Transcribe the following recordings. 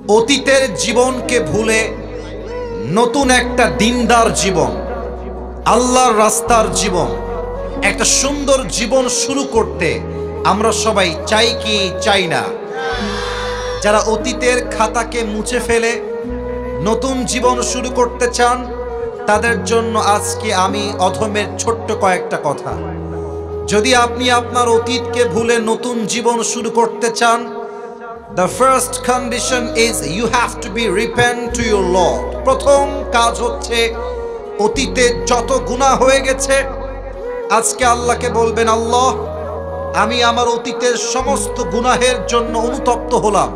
অতীতের জীবনকে ভুলে নতুন একটা দিনদার জীবন, আল্লাহর রাস্তার জীবন, একটা সুন্দর জীবন শুরু করতে আমরা সবাই চাই কি চাই না? যারা অতীতের খাতাকে মুছে ফেলে নতুন জীবন শুরু করতে চান, তাদের জন্য আজকে আমি অধমের ছোট্ট কয়েকটা কথা। যদি আপনি আপনার অতীতকে ভুলে নতুন জীবন শুরু করতে চান, the first condition is you have to be repent to your Lord. প্রথম কাজ হচ্ছে অতীতে যত গুনাহ হয়ে গেছে আজকে আল্লাহকে বলবেন, আল্লাহ আমি আমার অতীতের সমস্ত গুনাহের জন্য অনুতপ্ত হলাম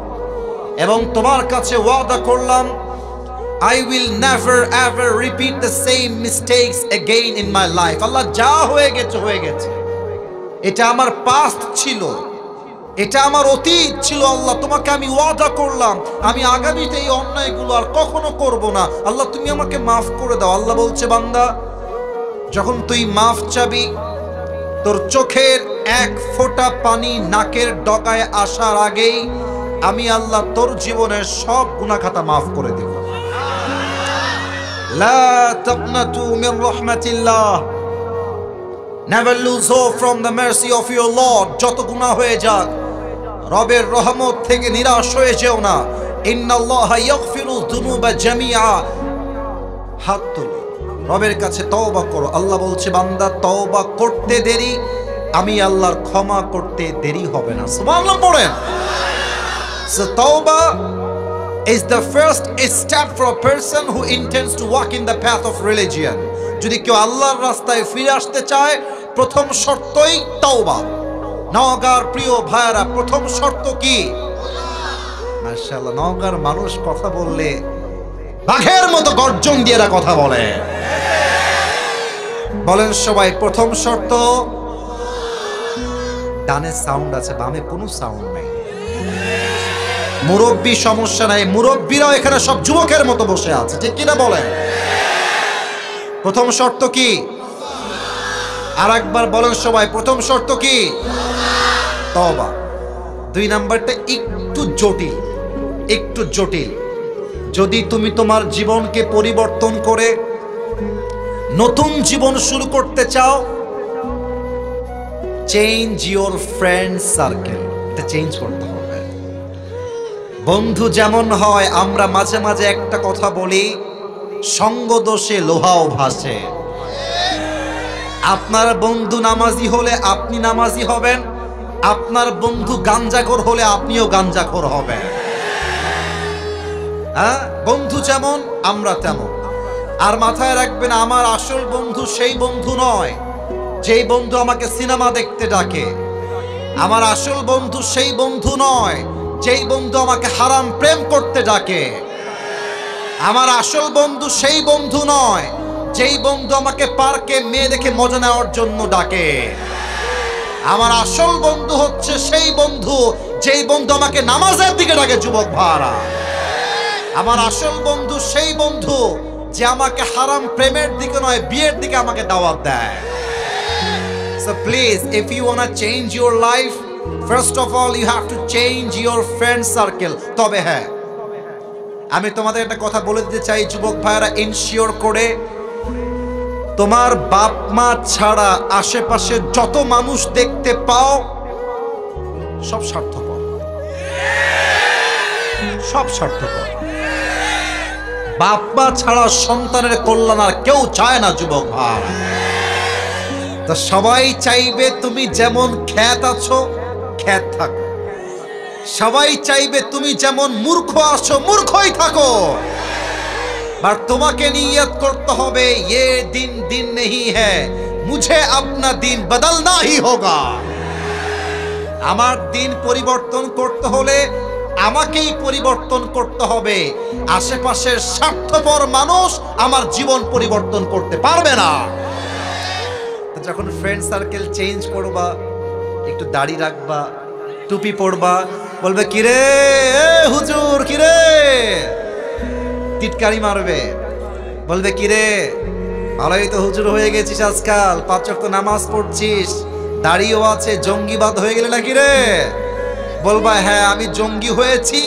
এবং তোমার কাছে ওয়াদা করলাম I will never ever repeat the same mistakes again in my life. আল্লাহ যা হয়ে গেছে হয়ে গেছে, এটা আমার পাস্ট ছিল, এটা আমার অতীত ছিল। আল্লাহ তোমাকে আমি ওয়াদা করলাম আমি আগামীতে এই অন্যায়গুলো আর কখনো করব না। আল্লাহ তুমি আমাকে মাফ করে দাও। আল্লাহ বলছে, বান্দা যখন তুই মাফ চাবি, তোর চোখের এক ফোঁটা পানি নাকের ডগায় আসার আগেই আমি আল্লাহ তোর জীবনের সব গুনাহ খাতা মাফ করে দেব। লা তাকনাতু Mir রাহমাতিল্লাহ, never lose hope from the mercy of your Lord. যত গুনাহ হয়ে যাক রবের রহমত থেকে নিরাশ হয়ে যেও না। ইন্নাল্লাহা ইয়াগফিরু যুনুবা জামিআ, হাত তুলো রবের কাছে তওবা করো। আল্লাহ বলছে, বান্দা তওবা করতে দেরি, আমি আল্লাহর ক্ষমা করতে দেরি হবে না। সুবহানাল্লাহ পড়েন। So tawbah is the first step for a person who intends to walk in the path of religion. যদি কেউ আল্লাহর রাস্তায় ফিরে আসতে চায়, প্রথম শর্তই তওবা। নওগাঁর প্রিয় ভাইরা, প্রথম শর্ত কি? মাশাআল্লাহ, নওগাঁর মানুষ কথা বললে বাঘের মতো গর্জন দিয়ে এরা কথা বলে। বলেন সবাই, প্রথম শর্ত। ডানে সাউন্ড আছে, বামে কোনো সাউন্ড নাই। মুরব্বী সমস্যা নাই, মুরব্বীরাও এখানে সব যুবকের মতো বসে আছে, ঠিক কিনা বলেন? প্রথম শর্ত কি? আর একবার বলেন সবাই, প্রথম শর্ত কি? তওবা। দুই নাম্বারটা একটু জটিল, একটু জটিল। যদি তুমি তোমার জীবনকে পরিবর্তন করে নতুন জীবন শুরু করতে চাও, চেঞ্জ ইওর ফ্রেন্ড সার্কেল। এটা চেঞ্জ করতে হবে। বন্ধু যেমন হয়, আমরা মাঝে মাঝে একটা কথা বলি, সঙ্গ দোষে লোহাও ভাসে। আপনার বন্ধু নামাজি হলে আপনি নামাজি হবেন, আপনার বন্ধু গাঞ্জাখোর হলে আপনিও গাঞ্জাখোর হবেন। হ্যাঁ, বন্ধু যেমন আমরা তেমন। আর মাথায় রাখবেন, আমার আসল বন্ধু সেই বন্ধু নয় যেই বন্ধু আমাকে সিনেমা দেখতে ডাকে। আমার আসল বন্ধু সেই বন্ধু নয় যেই বন্ধু আমাকে হারাম প্রেম করতে ডাকে। আমার আসল বন্ধু সেই বন্ধু নয় যেই বন্ধু আমাকে পার্কে মেয়ে দেখে মজা নেওয়ার জন্য ডাকে। আমার আসল বন্ধু হচ্ছে সেই বন্ধু যেই বন্ধু আমাকে নামাজের দিকে ডাকে। যুবক ভাইরা, আমার আসল বন্ধু সেই বন্ধু যে আমাকে হারাম প্রেমের দিকে নয়, বিয়ের দিকে আমাকে দাওয়াত দেয়। So please, if you want to change your life, first of all you have to change your friend circle. তবে হ্যাঁ, আমি তোমাদের একটা কথা বলে দিতে চাই যুবক ভাইরা, ইনশিওর করে তোমার বাপ মা ছাড়া আশেপাশে যত মানুষ দেখতে পাও সব স্বার্থপর, সব স্বার্থপর। বাপ মা ছাড়া সন্তানের কল্যাণ আর কেউ চায় না যুবক ভাই। তো সবাই চাইবে তুমি যেমন খ্যাত আছো খ্যাত থাকো, সবাই চাইবে তুমি যেমন মূর্খ আছো মূর্খই থাকো। আর তোমাকে নিয়ত করতে হবে, ये दिन दिन नहीं है, मुझे अपना दिन बदलना ही होगा। আমার দিন পরিবর্তন করতে হলে আমাকেই পরিবর্তন করতে হবে। আশেপাশের স্বার্থপর মানুষ আমার জীবন পরিবর্তন করতে পারবে না। যখন ফ্রেন্ড সার্কেল চেঞ্জ করবা, একটু দাড়ি রাখবা, টুপি পরবা, বলবে কিরে হুজুর, কিরে টিটকারি মারবে, বলবে কিরে ভালোই তো হুজুর হয়ে গেছিস আজকাল, 5 ওয়াক্ত নামাজ পড়ছিস, দাড়িও আছে, জঙ্গিবাদ হয়ে গেলে নাকি রে? বলবা হ্যাঁ আমি জঙ্গি হয়েছি,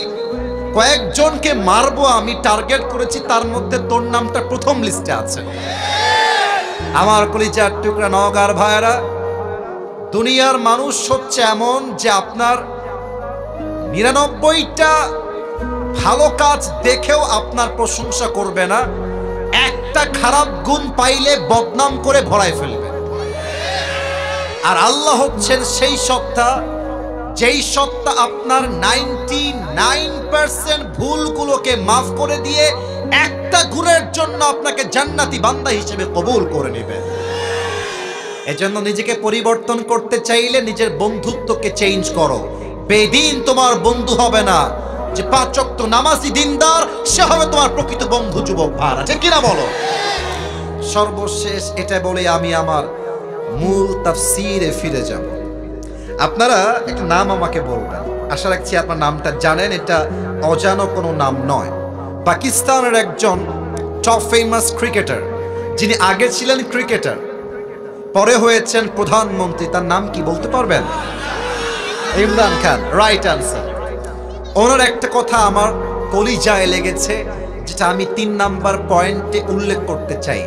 কয়েকজনকে মারবো আমি টার্গেট করেছি, তার মধ্যে তোর নামটা প্রথম লিস্টে আছে। আমার কলিজার টুকরা নওগাঁর ভাইরা, দুনিয়ার মানুষ হচ্ছে এমন যে আপনার 99টা ভালো কাজ দেখেও আপনার প্রশংসা করবে না, একটা খারাপ গুণ পাইলে বদনাম করে ভরায় ফেলবে। আর আল্লাহ হচ্ছেন সেই সত্তা, যেই সত্তা আপনার 99% ভুলগুলোকে মাফ করে দিয়ে একটা গুণের জন্য আপনাকে জান্নাতি বান্দা হিসেবে কবুল করে নেবেন। এজন্য নিজেকে পরিবর্তন করতে চাইলে নিজের বন্ধুত্বকে চেঞ্জ করো। বেদিন তোমার বন্ধু হবে না, যে 5 ওয়াক্ত নামাজি দিনদার সে হবে তোমার প্রকৃত বন্ধু। যুবক ভাইরা, ঠিক কিনা বলো? সর্বশেষ এটা বলে আমি আমার মূল তাফসীরে ফিরে যাব। আপনারা একটা নাম আমাকে বলবেন, আশা রাখছি আপনার নামটা জানেন, এটা অজানা কোনো নাম নয়। পাকিস্তানের একজন টপ ফেমাস ক্রিকেটার, যিনি আগে ছিলেন ক্রিকেটার, পরে হয়েছেন প্রধানমন্ত্রী, তার নাম কি বলতে পারবেন? Imran Khan, right answer. ওনার একটা কথা আমার কলিজায় লেগেছে, যেটা আমি 3 নাম্বার পয়েন্টে উল্লেখ করতে চাই।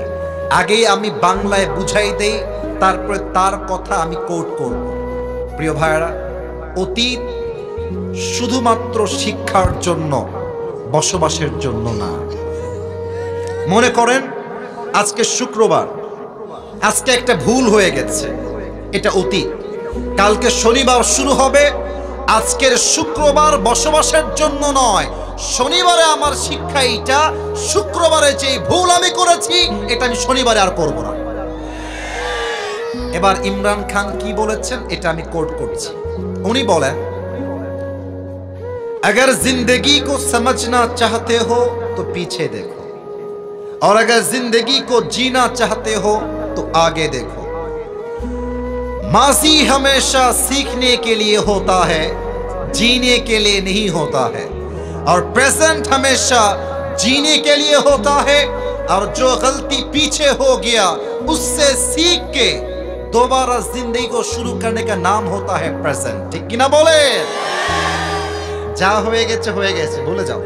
আগেই আমি বাংলায় বুঝাই দেই, তারপরে তার কথা আমি কোট করব। প্রিয় ভাইরা, অতীত শুধুমাত্র শিক্ষার জন্য, বসবাসের জন্য না। মনে করেন আজকে শুক্রবার, আজকে একটা ভুল হয়ে গেছে, এটা অতীত। কালকে শনিবার শুরু হবে, আজকের শুক্রবার বসবাসের জন্য নয়। শনিবারে আমার শিক্ষা এইটা, শুক্রবারে যে ভুল আমি করেছি এটা আমি শনিবারে আর করব না। এবার ইমরান খান কি বলেছেন এটা আমি কোট করছি। উনি বলেন, अगर जिंदगी को समझना चाहते हो तो पीछे देखो, और अगर जिंदगी को जीना चाहते हो तो आगे देखो। माजी हमेशा सीखने के लिए होता है, जीने के लिए नहीं होता है, और प्रेजेंट हमेशा जीने के लिए होता है, और जो गलती पीछे हो गया उससे सीख के दोबारा जिंदगी को शुरू करने का नाम होता है प्रेजेंट। ठीक कि ना बोले? যা হয়ে গেছে হয়ে গেছে, ভুলে যাও।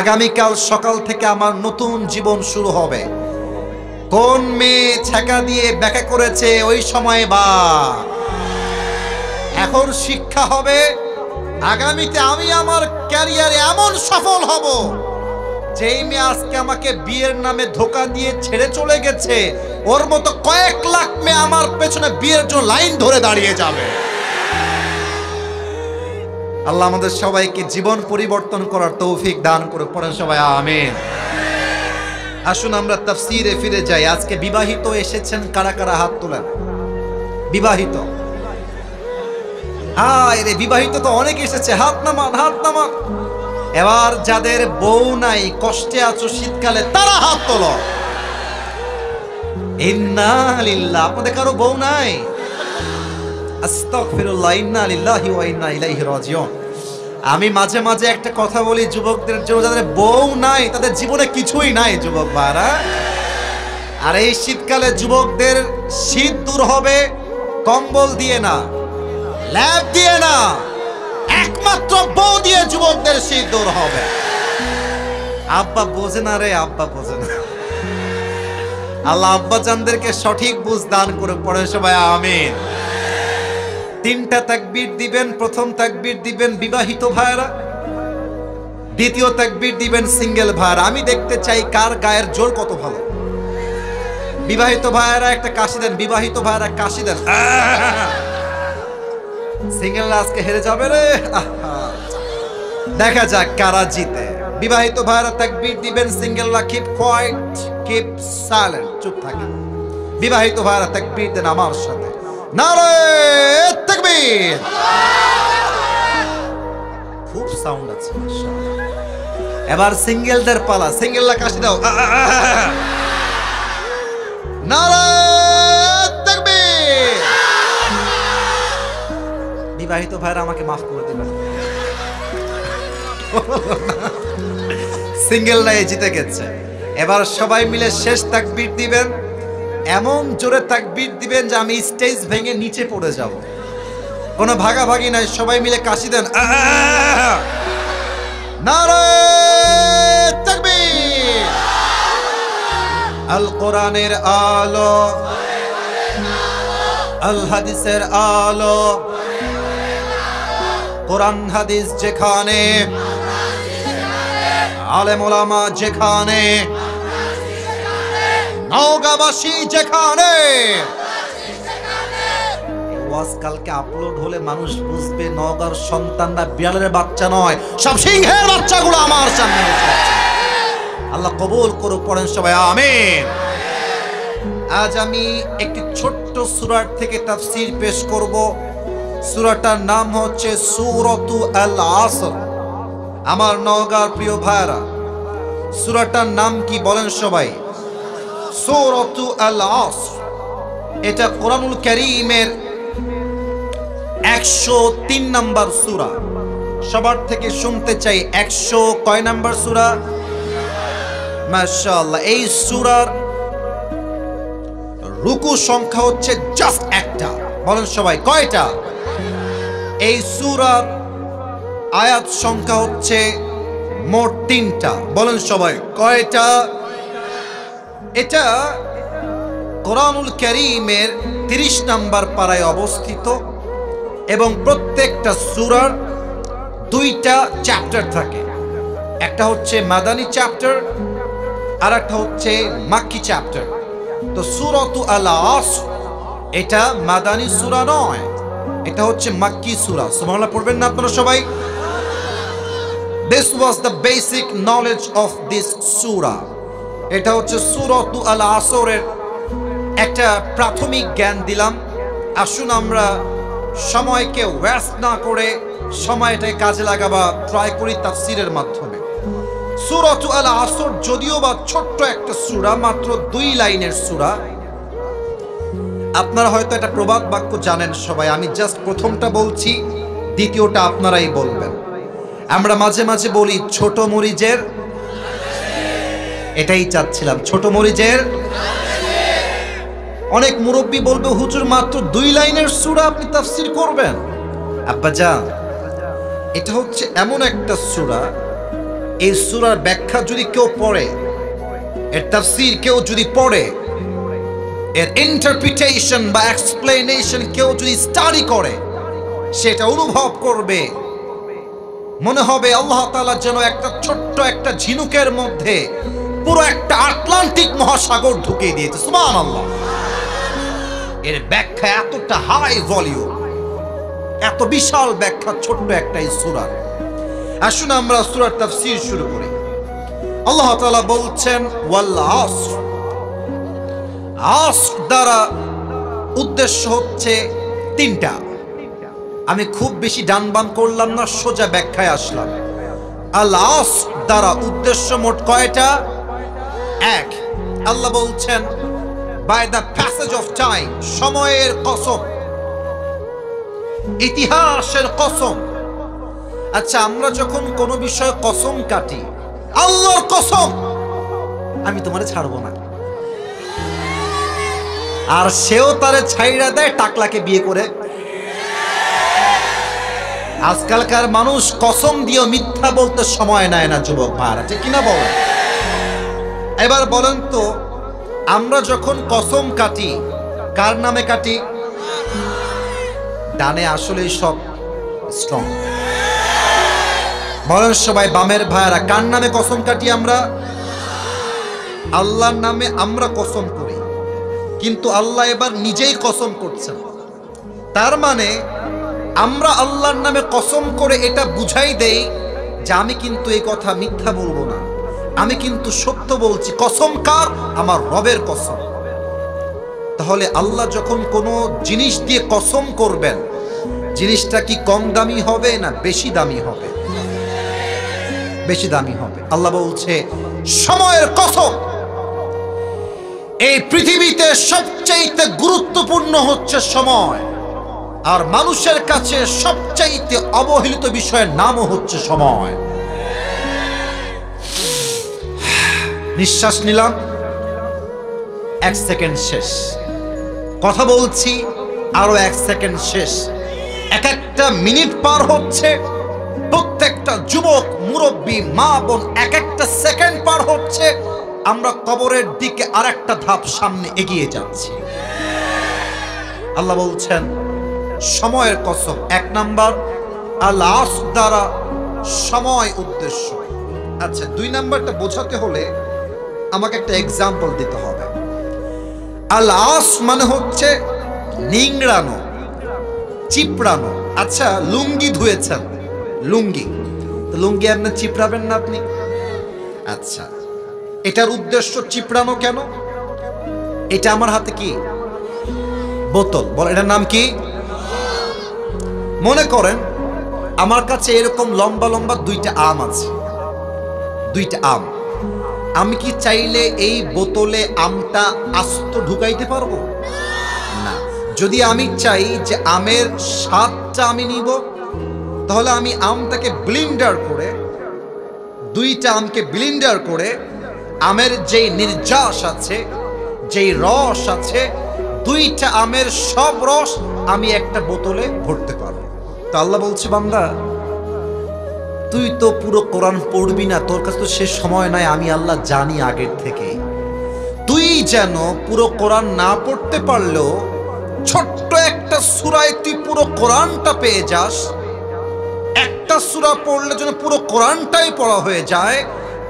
আগামীকাল সকাল থেকে আমার নতুন জীবন শুরু হবে। কোন মেয়ে ছ্যাঁকা দিয়ে ব্যাখ্যা করেছে ওই সময় বা এখন শিক্ষা হবে, আগামীতে আমি আমার ক্যারিয়ারে এমন সফল হব, যেই মেয়ে আজকে আমাকে বিয়ের নামে ধোকা দিয়ে ছেড়ে চলে গেছে, ওর মতো কয়েক লাখ মেয়ে আমার পেছনে বিয়ের জন্য লাইন ধরে দাঁড়িয়ে যাবে। আল্লাহ আমাদের সবাইকে জীবন পরিবর্তন করার তৌফিক দান করে, পড়েন সবাই আমিন। আসুন আমরা তাফসীরে ফিরে যাই। আজকে বিবাহিত এসেছেন কারা কারা? হাত তোলেন। বিবাহিত, হায় রে, বিবাহিত তো অনেক এসেছে, হাত নামান, হাত নামান। এবার যাদের বউ নাই, কষ্টে আছো শীতকালে, তারা হাত তোলো। ইন্না লিল্লাহ। আপনাদের কারো বউ নাই? আস্তাগফিরুল্লাহ, ইন্না লিল্লাহি ওয়া ইন্না ইলাইহি রাজিউন। আমি মাঝে মাঝে একটা কথা বলি যুবকদের জন্য, যাদের বউ নাই তাদের জীবনে কিছুই নাই যুবক ভাইরা। আর এই শীতকালে যুবকদের শীত দূর হবে কম্বল দিয়ে না, ল্যাপ দিয়ে না, একমাত্র বউ দিয়ে যুবকদের শীত দূর হবে। আব্বা বোঝে না রে, আব্বা বোঝে না। আল্লাহ আব্বা জানদেরকে সঠিক বুঝ দান করে, পড়ে সবাই আমিন। 3টা তাকবীর দিবেন। প্রথম তাকবীর দিবেন বিবাহিত ভাইরা, দ্বিতীয় তাকবীর দিবেন সিঙ্গেল ভাইরা। আমি দেখতে চাই কার গায়ের জোর কত ভালো। বিবাহিত ভাইরা একটা কাশি দেন, বিবাহিত ভাইরা কাশি দেন। সিঙ্গেলরা আজকে হেরে যাবে রে। দেখা যাক কারা জিতে। বিবাহিত ভাইরা তাকবীর দিবেন, সিঙ্গেলরা কিপ কোয়াইট, কিপ সাইলেন্ট, চুপ থাকেন। বিবাহিত ভাইরা তাকবীর দেন আমার সাথে, নারে তাকবীর। খুব সাউন্ড আছে মাশাআল্লাহ। এবার সিঙ্গেলদের পালা, সিঙ্গেলরা কাশি দাও। নারে তাকবীর। বিবাহিত ভাইরা আমাকে মাফ করে দিবেন, সিঙ্গেলরা জিতে গেছে। এবার সবাই মিলে শেষ তাকবীর দিবেন, এমন জোরে তাকবীর দিবেন যে আমি স্টেজ ভেঙে নিচে পড়ে যাব। কোনো ভাগাভাগি নাই, সবাই মিলে কাশি দেন। নারে তাকবীর। আল কোরআনের আলো, আল হাদিসের আলো, কোরআন হাদিস যেখানে, আলেম ওলামা যেখানে, নওগাঁবাসী যেখানে। ওয়াজ কালকে আপলোড হলে মানুষ বুঝবে নওগাঁর সন্তানরা বিড়ালের বাচ্চা নয়, সব সিংহের বাচ্চাগুলো আমার সামনে এসে আছে। আল্লাহ কবুল করুক, পড়েন সবাই আমিন। আজ আমি একটি ছোট্ট সূরা থেকে তাফসীর পেশ করব। সূরাটার নাম হচ্ছে সূরাতু আল আসর। আমার নওগাঁর প্রিয় ভাইরা, সূরাটার নাম কি বলেন সবাই? সূরাতু আল আসর। এটা কোরআনুল কারীমের 103 নম্বর সূরা। সবার থেকে শুনতে চাই 100 কয় নম্বর সূরা? মাশাআল্লাহ। এই সূরার রুকু সংখ্যা হচ্ছে জাস্ট একটা। বলেন সবাই কয়টা? এই সূরার আয়াত সংখ্যা হচ্ছে মোট 3টা। বলেন সবাই কয়টা? এটা কোরআনুল কারীমের 30 নম্বর পারায় অবস্থিত এবং প্রত্যেকটা সূরার 2টা চ্যাপ্টার থাকে। একটা হচ্ছে মাদানী চ্যাপ্টার আর একটা হচ্ছে মাক্কি চ্যাপ্টার। তো সূরাতু আল আসর এটা মাদানী সূরা নয়, এটা হচ্ছে মাক্কি সূরা। সুবহানাল্লাহ পড়বেন না আপনারা সবাই? This was the basic knowledge of this surah. এটা হচ্ছে সূরাতু আল আসরের একটা প্রাথমিক জ্ঞান দিলাম। আসুন আমরা সময়কে ওয়েস্ট না করে সময়টাকে কাজে লাগাবা ট্রাই করি তাফসীরের মাধ্যমে। সূরাতু আল আসর যদিও বা ছোট্ট একটা সূরা, মাত্র 2 লাইনের সূরা। আপনারা হয়তো একটা প্রবাদ বাক্য জানেন সবাই, আমি জাস্ট প্রথমটা বলছি, দ্বিতীয়টা আপনারাই বলবেন। আমরা মাঝে মাঝে বলি ছোট মরিচের, এটাই চাচ্ছিলাম, ছোট মরিচের। অনেক মুরব্বী বলবে হুজুর মাত্র 2 লাইনের সূরা আপনি তাফসীর করবেন। আব্বাজান, এটা হচ্ছে এমন একটা সূরা, এই সূরার ব্যাখ্যা যদি কেউ পড়ে, এর তাফসীর কেউ যদি পড়ে, এর ইন্টারপ্রিটেশন বা এক্সপ্লেনেশন কেউ যদি স্টাডি করে, সেটা অনুভব করবে মনে হবে আল্লাহ তাআলা যেন একটা ছোট্ট একটা ঝিনুকের মধ্যে পুরো একটা আটলান্টিক মহাসাগর ঢুকিয়ে দিয়েছে। সুবহানাল্লাহ। এর ব্যাখ্যা এতটা হাই ভলিউম, এত বিশাল ব্যাখ্যা ছোট্ট একটা এই সূরা। আসুন আমরা সূরার তাফসীর শুরু করি। আল্লাহ তাআলা বলছেন ওয়াল আসর। আসর দ্বারা উদ্দেশ্য হচ্ছে 3টা। আমি খুব বেশি ডান বাম করলাম না, সোজা ব্যাখ্যায় আসলাম। আল আসর দ্বারা উদ্দেশ্য মোট কয়টা? 1, আল্লাহ বলছেন by the passage of time, সময়ের কসম, ইতিহাসের কসম। আচ্ছা, আমরা যখন কোনো বিষয়ে কসম কাটি, আল্লাহর কসম আমি তোমারে ছাড়বো না, আর সেও তারে ছাইড়া দেয় টাকলাকে বিয়ে করে। আজকালকার মানুষ কসম দিয়ে মিথ্যা বলতে সময় নেয় না যুবক ভাইরা, ঠিক কিনা বলেন? এবার বলেন তো, আমরা যখন কসম কাটি কার নামে কাটি? ডানে আসলেই সব স্ট্রং। বলেন সবাই বামের ভাইরা, কার নামে কসম কাটি আমরা? আল্লাহর নামে আমরা কসম করি, কিন্তু আল্লাহ এবার নিজেই কসম করছেন। তার মানে আমরা আল্লাহর নামে কসম করে এটা বুঝাই দেই যে আমি কিন্তু এই কথা মিথ্যা বলবো না, আমি কিন্তু সত্য বলছি। কসম কার? আমার রবের কসম। তাহলে আল্লাহ যখন কোনো জিনিস দিয়ে কসম করবেন, জিনিসটা কি কম দামি হবে না বেশি দামি হবে? বেশি দামি হবে। আল্লাহ বলছে সময়ের কসম। এই পৃথিবীতে সবচাইতে গুরুত্বপূর্ণ হচ্ছে সময়, আর মানুষের কাছে সবচাইতে অবহেলিত বিষয়ের নামও হচ্ছে সময়। নিঃশ্বাস নিলাম, 1 সেকেন্ড শেষ। কথা বলছি, আরো 1 সেকেন্ড শেষ। এক একটা মিনিট পার হচ্ছে, প্রত্যেকটা যুবক মুরব্বী মা বোন এক একটা সেকেন্ড পার হচ্ছে, আমরা কবরের দিকে আরেকটা ধাপ সামনে এগিয়ে যাচ্ছি। আল্লাহ বলছেন সময়ের কসম, 1 নাম্বার আল আসর দ্বারা সময় উদ্দেশ্য। আচ্ছা, 2 নাম্বারটা বোঝাতে হলে আমাকে একটা এক্সাম্পল দিতে হবে। আল আসর মানে হচ্ছে নিংড়ানো, চিপড়ানো। আচ্ছা, লুঙ্গি ধুয়েছেন, লুঙ্গি তো লুঙ্গি আপনি চিপড়াবেন না আপনি? আচ্ছা, এটার উদ্দেশ্য চিপড়ানো কেন? এটা আমার হাতে কি বোতল, বল এটার নাম কি? মনে করেন আমার কাছে এরকম লম্বা লম্বা 2টা আম আছে, 2টা আম। আমি কি চাইলে এই বোতলে আমটা আস্ত ঢুকাইতে পারবো না? যদি আমি চাই যে আমের স্বাদটা আমি নিব, তাহলে আমি আমটাকে ব্লেন্ডার করে, 2টা আমকে ব্লেন্ডার করে আমের যেই নির্যাস আছে, যেই রস আছে, 2টা আমের সব রস আমি একটা বোতলে ভরতে পারবো। তো আল্লাহ বলছে, বান্দা তুই তো পুরো কোরআন পড়বি না, তোর কাছে তো সে সময় নাই, আমি আল্লাহ জানি আগের থেকে। তুই যেন পুরো কোরআন না পড়তে পারলেও ছোট্ট একটা সূরায় তুই পুরো কোরআনটা পেয়ে যাস। একটা সূরা পড়লে যেন পুরো কোরআনটাই পড়া হয়ে যায়।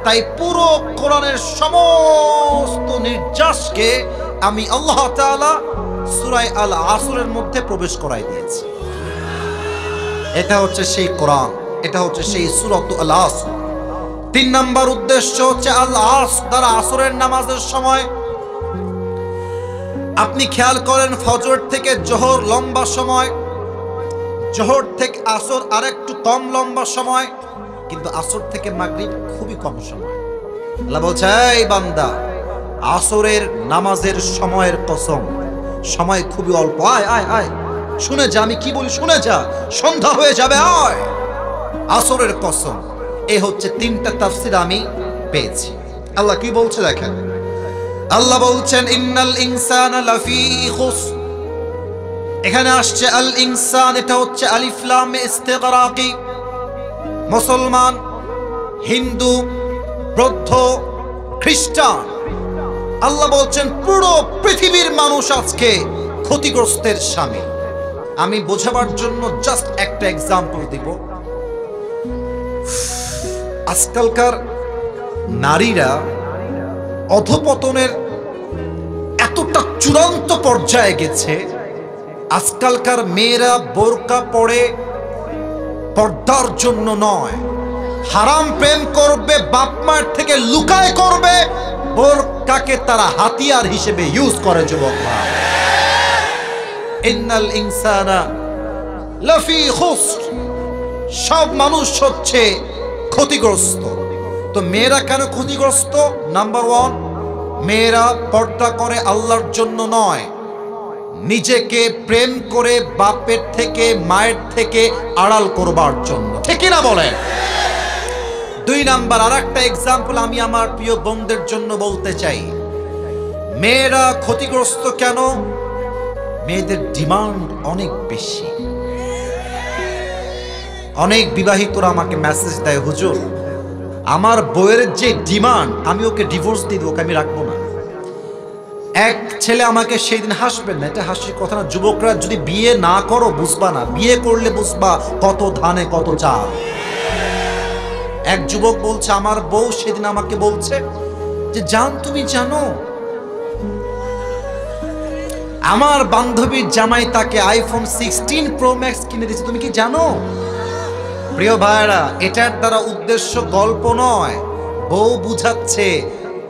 তাই পুরো কোরআনের সমস্ত নির্যাসকে আমি আল্লাহ তাআলা সূরা আল আসরের মধ্যে প্রবেশ করাই দিয়েছি। এটা হচ্ছে সেই কোরআন, এটা হচ্ছে সেই সূরাত আল আসর। 3 নাম্বার উদ্দেশ্য হচ্ছে আল আসর দ্বারা আসরের নামাজের সময়। আপনি খেয়াল করেন ফজর থেকে জোহর লম্বা সময়, জোহর থেকে আসর আরেকটু কম লম্বা সময়, কিন্তু আসর থেকে মাগরিব খুবই কম সময়। আল্লাহ বলছে, এই বান্দা আসরের নামাজের সময়ের কসম, সময় খুবই অল্প। আয় আয় আয়, শুনে যা আমি কি বলি, শুনে যা, সন্ধ্যা হয়ে যাবে, আয়। আসরের কসম। এই হচ্ছে 3টা তাফসীর আমি পেয়েছি। আল্লাহ কি বলছে দেখেন, আল্লাহ বলছেন ইন্নাল ইনসানা লাফি খুসর। এখানে আসছে আল ইনসান, এটা হচ্ছে আলিফ লাম ইস্তিগরাকি। মুসলমান, হিন্দু, বৌদ্ধ, খ্রিস্টান, আল্লাহ বলছেন পুরো পৃথিবীর মানুষ আজকে ক্ষতিগ্রস্তের শামিল। আমি বোঝাবার জন্য জাস্ট একটা এক্সাম্পল দিব। আজকালকার নারীরা অধপতনের এতটা চূড়ান্ত পর্যায়ে গেছে, আজকালকার মেয়েরা বোরকা পরে পর্দার জন্য নয়, হারাম প্রেম করবে, বাপ মার থেকে লুকায় করবে, বোরকাকে তারা হাতিয়ার হিসেবে ইউজ করে। যুবক ভাই, ইন্নাল ইনসানা লাফি খুসর, সব মানুষ হচ্ছে ক্ষতিগ্রস্ত। তো মেয়েরা কেন ক্ষতিগ্রস্ত? নাম্বার 1, মেয়েরা পর্দা করে আল্লাহর জন্য নয়, নিজেকে প্রেম করে বাপের থেকে মায়ের থেকে আড়াল করবার জন্য। ঠিক না বলেন? 2 নাম্বার আরেকটা এক্সাম্পল আমি আমার প্রিয় বোনদের জন্য বলতে চাই। মেয়েরা ক্ষতিগ্রস্ত কেন? মেয়েদের ডিমান্ড অনেক বেশি। অনেক বিবাহিতরা আমাকে মেসেজ দেয়, হুজুর আমার বউয়ের যে ডিমান্ড, আমি ওকে ডিভোর্স দিয়ে দেবো, ওকে আমি রাখবো না। এক ছেলে আমাকে সেই দিন, হাসবেন না, এটা হাসির কথা না, যুবকরা যদি বিয়ে না করো বুঝবা না, বিয়ে করলে বুঝবা কত ধানে কত চাল। এক যুবক বলছে, আমার বউ সেদিন আমাকে বলছে যে জান তুমি জানো আমার বান্ধবীর জামাই তাকে আইফোন 16 প্রো ম্যাক্স কিনে দিয়েছে, তুমি কি জানো? প্রিয় ভাইরা, এটার দ্বারা উদ্দেশ্য গল্প নয়, বউ বুঝাচ্ছে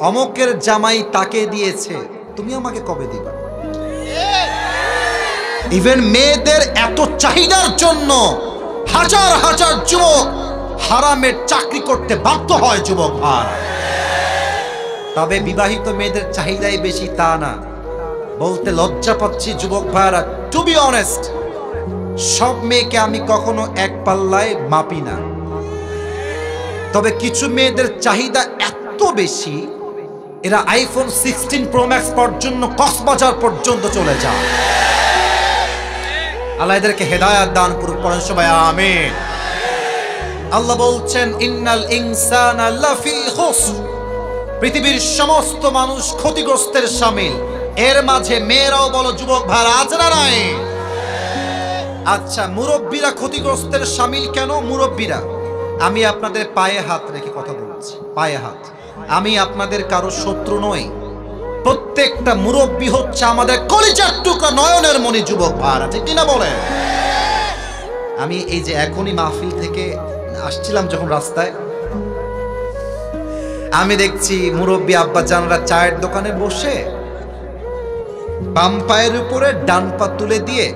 অমকের জামাই তাকে দিয়েছে, তুমি আমাকে কবে দিবা? ইভেন মেয়েদের এত চাহিদার জন্য হাজার হাজার যুবক হারামের চাকরি করতে বাধ্য হয়। যুবক ভাই, তবে বিবাহিত মেয়েদের চাহিদাই বেশি তা না, বলতে লজ্জা পাচ্ছি যুবক ভাইরা। টু বি অনেস্ট, সব মেয়েকে আমি কখনো এক পাল্লায় মাপি না, তবে কিছু মেয়েদের চাহিদা এত বেশি, এরা আইফোন 16 প্রো ম্যাক্স পর্যন্ত কক্সবাজার পর্যন্ত চলে যায়। আল্লাহ এদেরকে হেদায়াত দান করুক, পড়েন সবাই আমিন। আল্লাহ বলছেন ইন্নাল ইনসানা লাফি খুসর, পৃথিবীর সমস্ত মানুষ ক্ষতিগ্রস্তের শামিল। এর মাঝে মেয়েরাও বলো, যুবক ভাইরা আছে না নাই? আচ্ছা, মুরব্বীরা ক্ষতিগ্রস্তের শামিল কেন? মুরব্বীরা, আমি আপনাদের পায়ে হাত রেখে কথা বলছি, পায়ে হাত। আমি আপনাদের কারো শত্রু নই। প্রত্যেকটা মুরব্বী হচ্ছে আমাদের কলিজার টুকরা, নয়নের মণি। যুবক ভাইরা ঠিক কিনা বলেন? আমি এই যে এখনই মাহফিল থেকে আসছিলাম, যখন রাস্তায় আমি দেখছি মুরব্বী আব্বা জানরা চায়ের দোকানে বসে বাম পায়ের উপরে ডান পা তুলে দিয়ে,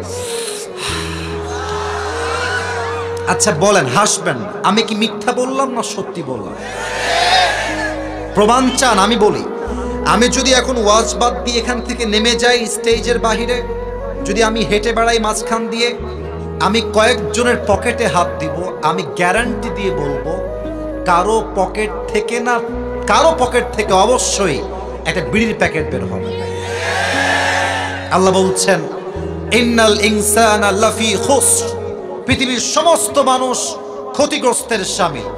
আচ্ছা বলেন, হাসবেন, আমি কি মিথ্যা বললাম না সত্যি বললাম? প্রমাণ চান? আমি বলি, আমি যদি এখন ওয়াজ বাদ দিয়ে এখান থেকে নেমে যাই স্টেজের বাহিরে, যদি আমি হেঁটে বেড়াই মাঝখান দিয়ে, আমি কয়েকজনের পকেটে হাত দিব, আমি গ্যারান্টি দিয়ে বলবো কারো পকেট থেকে না, কারো পকেট থেকে অবশ্যই একটা বিড়ির প্যাকেট বের হবে। আল্লাহ বলছেন ইন্নাল ইনসানা লাফি খুসর, পৃথিবীর সমস্ত মানুষ ক্ষতিগ্রস্তের শামিল।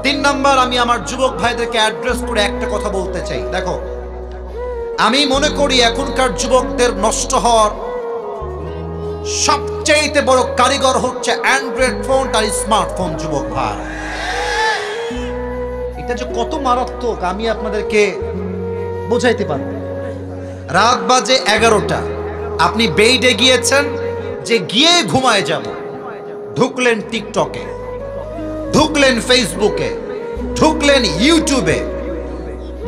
3 নাম্বার, আমি আমার যুবক ভাইদেরকে অ্যাড্রেস করে একটা কথা বলতে চাই। দেখো, আমি মনে করি এখনকার যুবকদের নষ্ট হওয়ার সবচেয়ে বড় কারিগর হচ্ছে অ্যান্ড্রয়েড ফোন আর স্মার্টফোন। যুবক ভাই, এটা যে কত মারাত্মক আমি আপনাদেরকে বোঝাইতে পারব। রাত বাজে 11টা, আপনি বেডে গিয়েছেন যে গিয়ে ঘুমায় যাব, ঢুকলেন টিকটকে, ঢুকলেন ফেসবুকে, ঢুকলেন ইউটিউবে,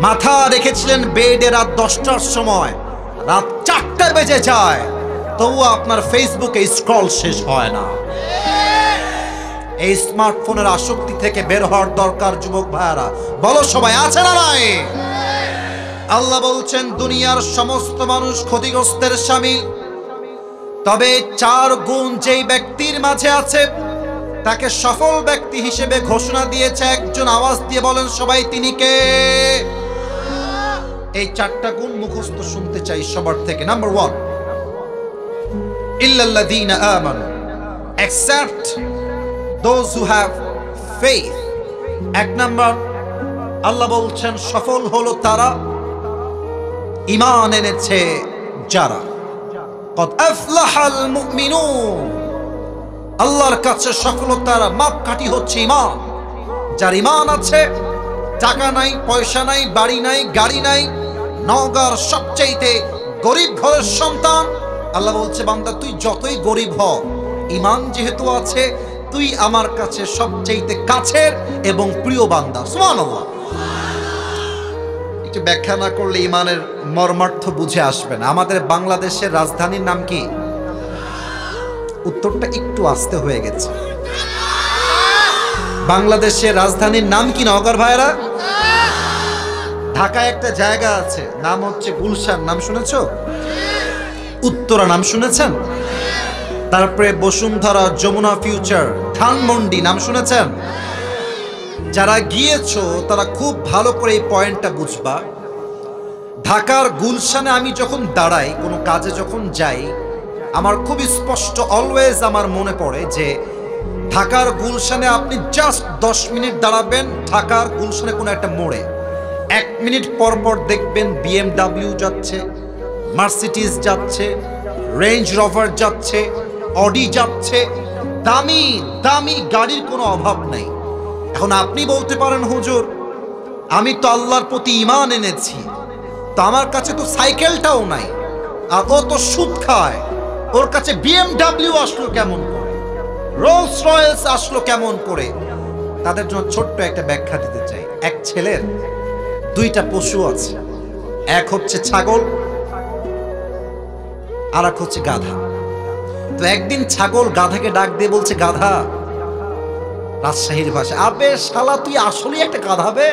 মাথা রেখেছিলেন বেডে রাত 10টার সময়, রাত 4টা বেজে যায়, তবুও আপনার ফেসবুকে স্ক্রল শেষ হয় না। এই স্মার্টফোনের আসক্তি থেকে বের হওয়ার দরকার। যুবক ভাইরা বলো, সবাই আছে না নাই? আল্লাহ বলছেন দুনিয়ার সমস্ত মানুষ ক্ষতিগ্রস্তের শামিল, তবে 4 গুণ যেই ব্যক্তির মাঝে আছে তাকে সফল ব্যক্তি হিসেবে ঘোষণা দিয়েছে একজন। আওয়াজ দিয়ে বলেন সবাই, তিনি কে? এই 4টা গুণ মুখস্থ শুনতে চাই সবার থেকে। নাম্বার 1, ইল্লাল্লাযীনা আমানু, except those who have faith। 1 number, আল্লাহ বলছেন সফল হলো তারা ঈমান এনেছে যারা। কদ আফলাহাল মুমিনুন, আল্লাহর কাছে সফলতার মাপকাঠি হচ্ছে ঈমান। যার ঈমান আছে, টাকা নাই, পয়সা নাই, বাড়ি নাই, গাড়ি নাই, নওগাঁর সবচাইতে গরিব ঘরের সন্তান, আল্লাহ বলছে বান্দা তুই যতই গরিব হ, ঈমান যেহেতু আছে, তুই আমার কাছে সবচাইতে কাছের এবং প্রিয় বান্দা। সুবহানাল্লাহ। একটু ব্যাখ্যা না করলে ঈমানের মর্মার্থ বুঝে আসবে না। আমাদের বাংলাদেশের রাজধানীর নাম কি? উত্তরটা একটু আস্তে হয়ে গেছে। বাংলাদেশের রাজধানীর নাম কি নওগাঁর ভাইরা? ঢাকায় একটা জায়গা আছে, নাম হচ্ছে গুলশান। নাম শুনেছো? উত্তরা নাম শুনেছেন? তারপরে বসুন্ধরা, যমুনা ফিউচার, ধানমন্ডি নাম শুনেছেন? যারা গিয়েছো তারা খুব ভালো করে এই পয়েন্টটা বুঝবা। ঢাকার গুলশানে আমি যখন দাঁড়াই, কোনো কাজে যখন যাই, আমার খুব স্পষ্ট অলওয়েজ আমার মনে পড়ে যে ঢাকার গুলশানে আপনি জাস্ট 10 মিনিট দাঁড়াবেন ঢাকার গুলশানে কোনো একটা মোড়ে, 1 মিনিট পর পর দেখবেন BMW যাচ্ছে, মার্সিডিজ যাচ্ছে, রেঞ্জ রোভার যাচ্ছে, অডি যাচ্ছে, দামি দামি গাড়ির কোনো অভাব নাই। এখন আপনি বলতে পারেন হুজুর আমি তো আল্লাহর প্রতি ঈমান এনেছি, তো আমার কাছে তো সাইকেলটাও নাই, আর ও তো সুদ খায়, ওর কাছে BMW আসলো কেমন করে, রোলস রয়েলস আসলো কেমন করে? তাদের জন্য ছোট্ট একটা ব্যাখ্যা দিতে চাই। এক ছেলের 2টা পশু আছে, এক হচ্ছে ছাগল আর এক হচ্ছে গাধা। তো একদিন ছাগল গাধাকে ডাক দিয়ে বলছে, গাধা, রাজশাহীর ভাষা, আবে শালা তুই আসলেই একটা গাধা বে।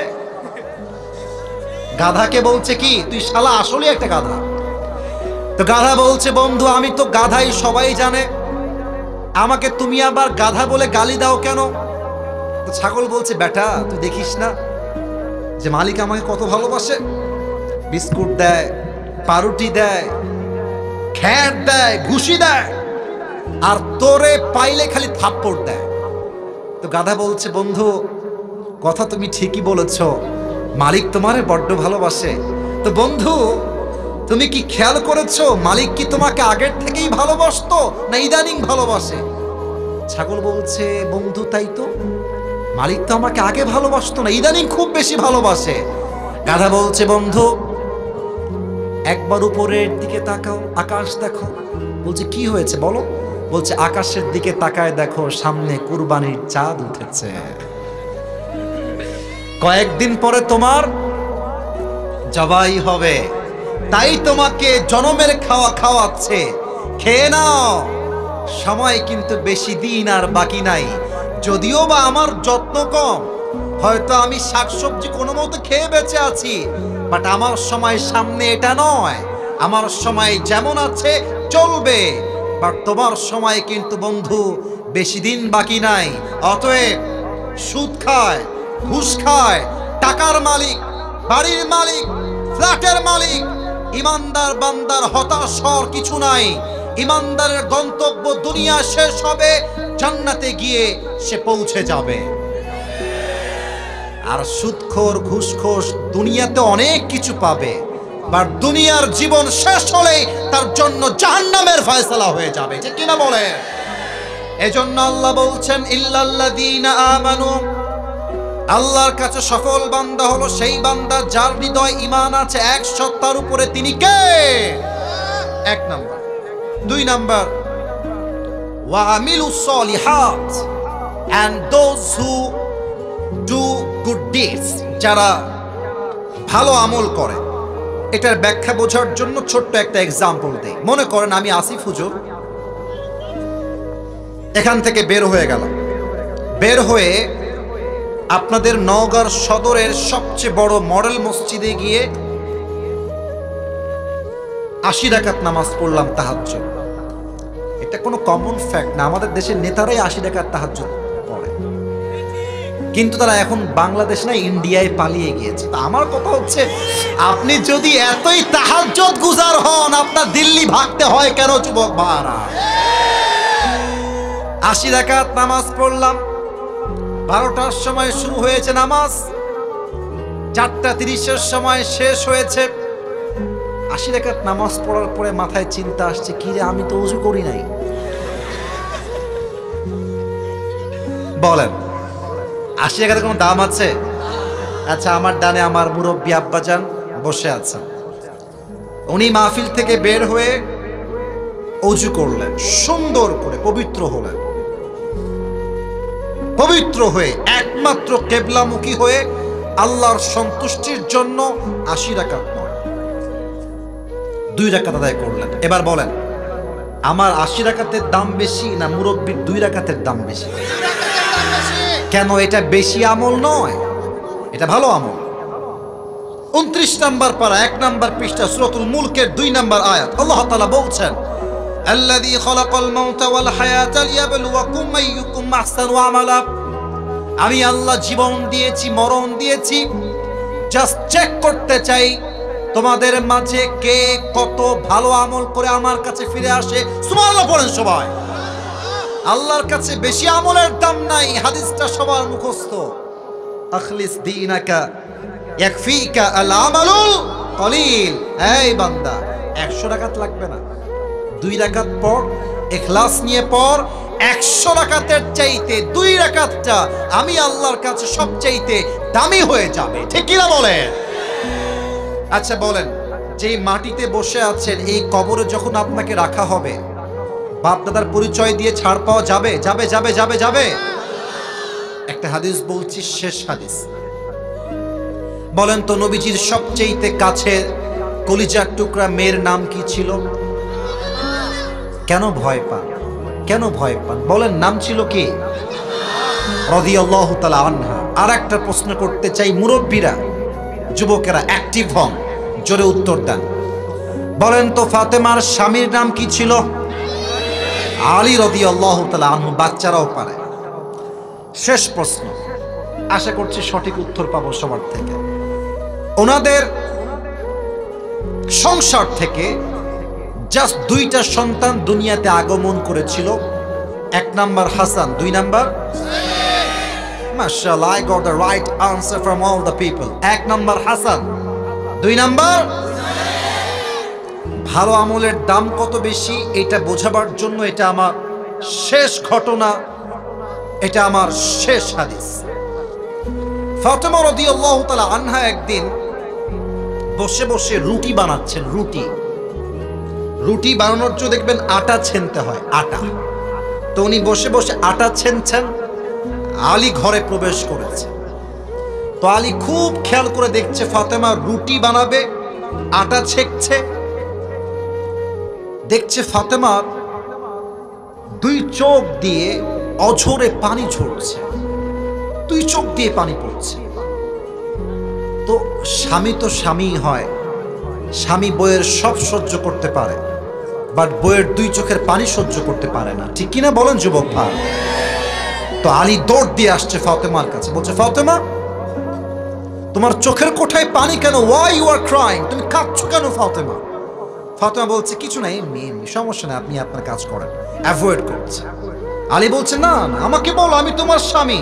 গাধাকে বলছে কি, তুই শালা আসলেই একটা গাধা। তো গাধা বলছে, বন্ধু আমি তো গাধাই, সবাই জানে, আমাকে তুমি আবার গাধা বলে গালি দাও কেন? তো ছাগল বলছে, বেটা তুই দেখিস না যে মালিক আমাকে কত ভালোবাসে, বিস্কুট দেয়, পাউরুটি দেয়, খ্যার দেয়, ঘুষি দেয়, আর তোরে পাইলে খালি থাপ্পড় দেয়। তো গাধা বলছে, বন্ধু কথা তুমি ঠিকই বলেছ, মালিক তোমারে বড্ড ভালোবাসে। তো বন্ধু তুমি কি খেয়াল করেছো মালিক কি তোমাকে আগের থেকেই ভালোবাসতো না ইদানিং ভালোবাসে? ছাগল বলছে, বন্ধু তাই তো, মালিক তো আমাকে আগে ভালোবাসতো না, ইদানিং খুব বেশি ভালোবাসে। গাধা বলছে, বন্ধু একবার উপরের দিকে তাকাও, আকাশ দেখো। বলছে কি হয়েছে বলো? বলছে আকাশের দিকে তাকায় দেখো, সামনে কুরবানির চাঁদ উঠেছে, কয়েকদিন পরে তোমার জবাই হবে, তাই তোমাকে জনমের খাওয়া খাওয়াচ্ছে, খেয়ে নাও, সময় কিন্তু বেশি দিন আর বাকি নাই। যদিও বা আমার যত্ন কম, হয়তো আমি শাকসবজি কোনো মতো খেয়ে বেঁচে আছি, বাট আমার সময় সামনে এটা নয়, আমার সময় যেমন আছে চলবে, বাট তোমার সময় কিন্তু বন্ধু বেশি দিন বাকি নাই। অতএব সুদ খায়, ঘুষ খায়, টাকার মালিক, বাড়ির মালিক, ফ্ল্যাটের মালিক, ইমানদার বান্দার হতাশ হওয়ার কিছু নাই। ইমানদারের গন্তব্য দুনিয়া শেষ হবে, জান্নাতে গিয়ে সে পৌঁছে যাবে। আর সুদখোর ঘুষখোর দুনিয়াতে অনেক কিছু পাবে, বাট দুনিয়ার জীবন শেষ হলেই তার জন্য জাহান্নামের ফয়সালা হয়ে যাবে, ঠিক কিনা বলে? এজন্য আল্লাহ বলছেন ইল্লাল্লাযীনা আমানু, আল্লাহর কাছে সফল বান্দা হলো সেই বান্দা যার হৃদয় ঈমান আছে 100 উপরে। তিনি কে? এক নাম্বার। দুই নাম্বার, ওয়া আমিলুস সলিহাত, and those who do good deeds, যারা ভালো আমল করে। এটার ব্যাখ্যা বোঝার জন্য ছোট্ট একটা এক্সাম্পল দেই। মনে করেন আমি আসিফ হুজুর এখান থেকে বের হয়ে গেলাম, বের হয়ে আপনাদের নওগাঁর সদরের সবচেয়ে বড় মডেল মসজিদে গিয়ে 80 রাকাত নামাজ পড়লাম তাহাজ্জুদ। এটা কোনো কমন ফ্যাক্ট না, আমাদের দেশের নেতারাই 80 রাকাত তাহাজ্জুদ পড়ে, কিন্তু তারা এখন বাংলাদেশ না ইন্ডিয়ায় পালিয়ে গিয়েছে। তা আমার কথা হচ্ছে, আপনি যদি এতই তাহাজ্জুদ গুজার হন, আপনার দিল্লি ভাগতে হয় কেন যুবক ভাইরা? 80 রাকাত নামাজ পড়লাম, 12টার সময় শুরু হয়েছে নামাজ, 4:30 সময় শেষ হয়েছে। 80 রাকাত নামাজ পড়ার পরে মাথায় চিন্তা আসছে, কি রে আমি তো ওযু করি নাই। বলেন 80 রাকাতের কোনো দাম আছে? আচ্ছা, আমার ডানে আমার মুরব্বী আব্বাজান বসে আছেন, উনি মাহফিল থেকে বের হয়ে ওযু করলেন, সুন্দর করে পবিত্র হলেন, পবিত্র হয়ে একমাত্র কেবলামুখী হয়ে আল্লাহর সন্তুষ্টির জন্য 80 রাকাত নয় 2 রাকাত আদায় করলেন। এবার বলেন, আমার 80 রাকাতের দাম বেশি না মুরব্বির 2 রাকাতের দাম বেশি? কেন? এটা বেশি আমল নয়, এটা ভালো আমল। 29 নাম্বার পারা 1 নাম্বার পৃষ্ঠা সূরাতুল মুলকের 2 নাম্বার আয়াত, আল্লাহ তাআলা বলছেন, আল্লাযী খালাকাল মাউতা ওয়াল হায়াতা লিয়াবলুয়াকুম আইয়ুকুম আহসানু আমালা। আমি আল্লাহ জীবন দিয়েছি, মরণ দিয়েছি, জাস্ট চেক করতে চাই তোমাদের মাঝে কে কত ভালো আমল করে আমার কাছে ফিরে আসে। সুবহানাল্লাহ পড়েন সবাই। আল্লাহর কাছে বেশি আমলের দাম নাই, হাদিসটা সবার মুখস্থ। আখলিস দীনাকা ইয়াকফিকা আল আমালুল কলিল। এই বান্দা 100 রাকাত লাগবে না, 2 রাকাত পড়, ইখলাস নিয়ে পড়। 100 রাকাতের চাইতে 2 রাকাতটা আমি আল্লাহর কাছে সবচাইতে দামি হয়ে যাবে, ঠিক কিনা বলেন? আচ্ছা বলেন, যেই মাটিতে বসে আছেন এই কবরে যখন আপনাকে রাখা হবে, বাপ দাদার পরিচয় দিয়ে ছাড় পাওয়া যাবে? যাবে যাবে যাবে যাবে। একটা হাদিস বলছি, শেষ হাদিস। বলেন তো নবীজির সবচাইতে কাছে কলিজার টুকরা মেয়ের নাম কি ছিল? কেন ভয় পান? কেন ভয় পান? বলেন, নাম ছিল কি? রাদিয়াল্লাহু তাআলা আনহা। আর একটা প্রশ্ন করতে চাই, মুরব্বীরা, যুবকেরা অ্যাক্টিভ হন, জোরে উত্তর দেন। বলেন তো ফাতেমার স্বামীর নাম কি ছিল? আলী রাদিয়াল্লাহু তাআলা আনহু। বাচ্চারাও পারে। শেষ প্রশ্ন, আশা করছি সঠিক উত্তর পাবো সবার থেকে। ওনাদের সংসার থেকে জাস্ট 2টা সন্তান দুনিয়াতে আগমন করেছিল। 1 নাম্বার হাসান, 2 নাম্বার মাশাআল্লাহ, I got the right answer from all the people. 1 number Hasan, 2 number ভালো আমলের দাম কত বেশি এটা বোঝাবার জন্য এটা আমার শেষ ঘটনা, এটা আমার শেষ হাদিস। ফাতেমা রাদিয়াল্লাহু তাআলা আনহা একদিন বসে বসে রুটি বানাচ্ছেন। রুটি বানানোর জন্য দেখবেন আটা ছেনতে হয়, আটা। তো উনি বসে বসে আটা ছেনছেন, আলী ঘরে প্রবেশ করেছে। তো আলী খুব খেয়াল করে দেখছে ফাতেমা রুটি বানাবে, আটা ছেঁকছে। দেখছে ফাতেমার 2 চোখ দিয়ে অঝরে পানি ঝরছে, 2 চোখ দিয়ে পানি পড়ছে। তো স্বামী তো স্বামী হয়, স্বামী বইয়ের সব সহ্য করতে পারে, বাট বইয়ের 2 চোখের পানি সহ্য করতে পারে না, ঠিক কিনা বলেন যুবক ভাই? তো আলী দৌড় দিয়ে আসছে ফাতেমার কাছে, বলছে ফাতেমা তোমার চোখের কোঠায় পানি কেন? Why you are crying? তুমি কাঁদছো কেন ফাতেমা? ফাতেমা বলছে কিছু নাই, এমনি সমস্যা নাই, আপনি আপনার কাজ করেন। অ্যাভয়েড করছে। আলী বলছে না না, আমাকে বলো, আমি তোমার স্বামী,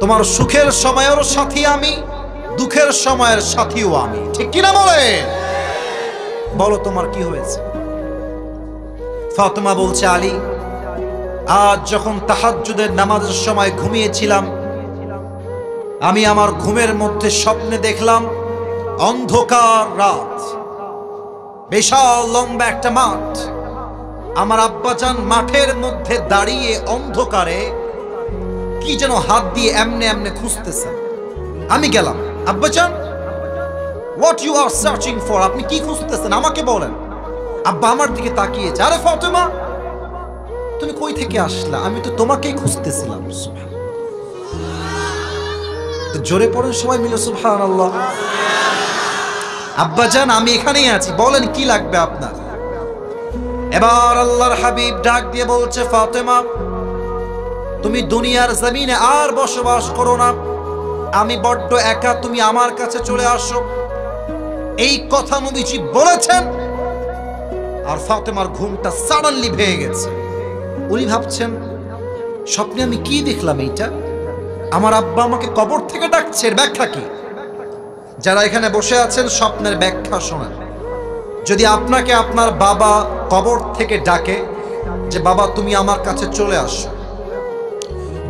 তোমার সুখের সময়ের সাথী আমি, দুঃখের সময়ের সাথীও আমি, ঠিক কিনা বলে? বলো তোমার কি হয়েছে? ফাতেমা বলছে আলী আজ যখন তাহাজ্জুদের নামাজের সময় ঘুমিয়েছিলাম, আমি আমার ঘুমের মধ্যে স্বপ্নে দেখলাম অন্ধকার রাত, বিশাল লম্বা একটা মাঠ, আমার আব্বাজান মাঠের মধ্যে দাঁড়িয়ে অন্ধকারে কি যেন হাত দিয়ে এমনে এমনে খুঁজতেছেন। আমি গেলাম, আব্বাজান what you are searching for? আপনি কি খুঁজতেছেন আমাকে বলেন। আব্বা আমার দিকে তাকিয়েছে, আরে ফাতেমা তুমি কই থেকে আসলা? আমি তো তোমাকেই খুঁজতেছিলাম। জোরে পড়েন সবাই মিলে সুবহানাল্লাহ। আব্বাজান আমি এখানেই আছি, বলেন কি লাগবে আপনার? এবার আল্লাহর হাবিব ডাক দিয়ে বলছে ফাতেমা তুমি দুনিয়ার জমিনে আর বসবাস করো না, আমি বড্ড একা, তুমি আমার কাছে চলে আসো। এই কথা নবীজি বলেছেন, আর ফাতেমার ঘুমটা সাডেনলি ভেঙে গেছে। উনি ভাবছেন স্বপ্নে আমি কি দেখলাম, এইটা আমার আব্বা আমাকে কবর থেকে ডাকছে, এর ব্যাখ্যা কি? যারা এখানে বসে আছেন স্বপ্নের ব্যাখ্যা শোনেন। যদি আপনাকে আপনার বাবা কবর থেকে ডাকে যে বাবা তুমি আমার কাছে চলে আসো,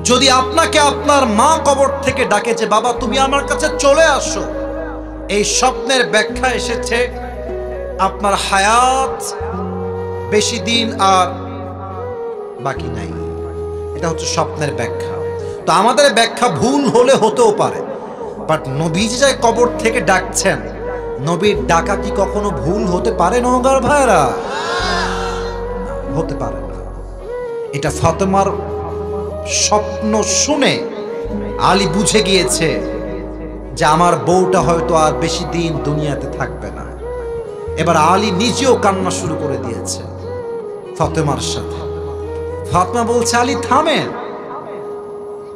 যদি আপনাকে আপনার মা কবর থেকে ডাকে যে বাবা তুমি আমার কাছে চলে আসো, এই স্বপ্নের ব্যাখ্যা এসেছে আপনার হায়াত বেশি দিন আর বাকি নাই। এটা হচ্ছে স্বপ্নের ব্যাখ্যা। তো আমাদের ব্যাখ্যা ভুল হলে হতেও পারে, বাট নবীজি যাই কবর থেকে ডাকছেন, নবীর ডাকা কি কখনো ভুল হতে পারে? নওগাঁর ভাইরা, হতে পারে না। এটা ফাতেমার স্বপ্ন শুনে আলী বুঝে গিয়েছে যে আমার বউটা হয়তো আর বেশি দিন দুনিয়াতে থাকবে না। এবার আলী নিজেও কান্না শুরু করে দিয়েছে ফাতেমার সাথে। ফাতেমা বলছে আলী থামেন,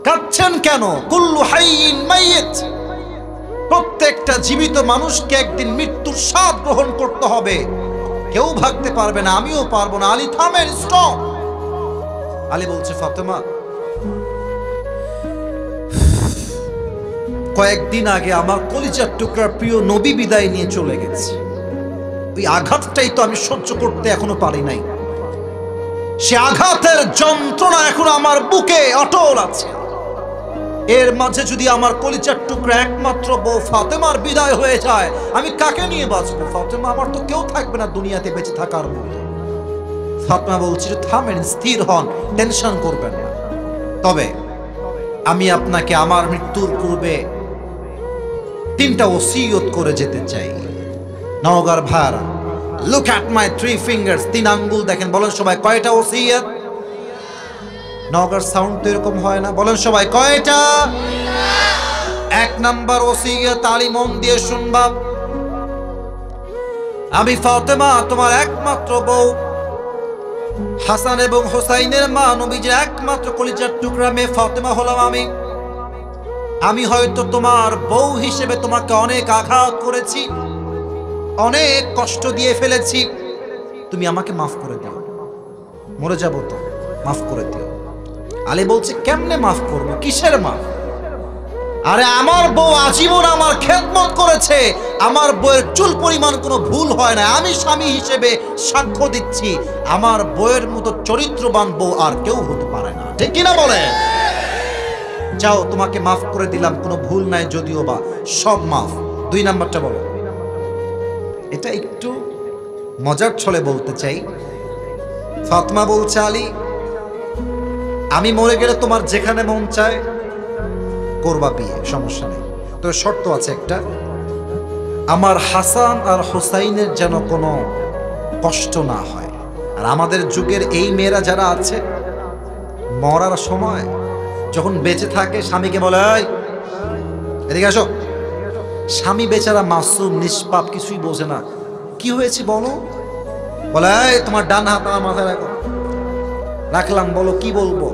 কাঁদছেন কেন? কুল্লু হাইয়িন মাইয়িত, প্রত্যেকটা জীবিত মানুষকে একদিন মৃত্যুর স্বাদ গ্রহণ করতে হবে, কেউ ভাগতে পারবে না, আমিও পারবো না। আলী থামেন, স্টপ। আলী বলছে ফাতেমা কয়েকদিন আগে আমার কলিজার টুকরার প্রিয় নবী বিদায় নিয়ে চলে গেছে, ওই আঘাতটাই তো আমি সহ্য করতে এখনো পারি নাই। সে আঘাতের যন্ত্রণা এখন আমার বুকে অটল আছে। এর মাঝে যদি আমার কলিজার টুকরা একমাত্র বউ ফাতেমার বিদায় হয়ে যায়, আমি কাকে নিয়ে বাঁচবো? ফাতেমা আমার তো কেউ থাকবে না দুনিয়াতে বেঁচে থাকার মতো। ফাতেমা বলছে থামেন, স্থির হন, টেনশন করবেন না। তবে আমি আপনাকে আমার মৃত্যুর পূর্বে 3টা ওসিয়ত করে যেতে চাই। নওগাঁর ভাইরা, লুক অ্যাট মাই 3 ফিঙ্গার্স, 3 আঙ্গুল দেখেন, বলেন সবাই কয়টা ওসিয়ত? নওগাঁর সাউন্ড তো এরকম হয় না, বলেন সবাই কয়টা? 1 নাম্বার ওসিয়ত, আলী মন দিয়ে শুনবা। আমি ফাতেমা তোমার একমাত্র বউ, হাসান এবং হোসাইনের মা, নবীজির একমাত্র কলিজার টুকরা মেয়ে ফাতেমা হলাম আমি। আমি হয়তো তোমার বউ হিসেবে তোমাকে অনেক আঘাত করেছি, অনেক কষ্ট দিয়ে ফেলেছি, তুমি আমাকে মাফ করে দিও। মরে যাবো তো, মাফ করে দিও। আলী বলছে কেমনে মাফ করব, কিসের মাফ? আরে আমার বউ আজীবন আমার খেদমত করেছে, আমার বউয়ের চুল পরিমাণ কোনো ভুল হয় না। আমি স্বামী হিসেবে সাক্ষ্য দিচ্ছি, আমার বউয়ের মতো চরিত্রবান বউ আর কেউ হতে পারে না। ঠিক কিনা বলে? যাও, তোমাকে মাফ করে দিলাম, কোনো ভুল নাই যদিও বা, সব মাফ। 2 নাম্বারটা বলো। এটা একটু মজার ছলে বলতে চাই। ফাতেমা বলছে আলী, আমি মরে গেলে তোমার যেখানে মন চায় করবা বিয়ে, সমস্যা নেই, তো শর্ত আছে একটা, আমার হাসান আর হোসাইনের যেন কোনো কষ্ট না হয়। আর আমাদের যুগের এই মেয়েরা যারা আছে, মরার সময় যখন বেঁচে থাকে স্বামীকে বলে এই এদিকে আসো। স্বামী বেচারা মাসুম নিষ্পাপ, কিছুই বোঝে না, কি হয়েছে বলো, বলে এই তোমার ডান হাত আমার মাথায় রাখো। রাখলাম, বলো কি বলবো?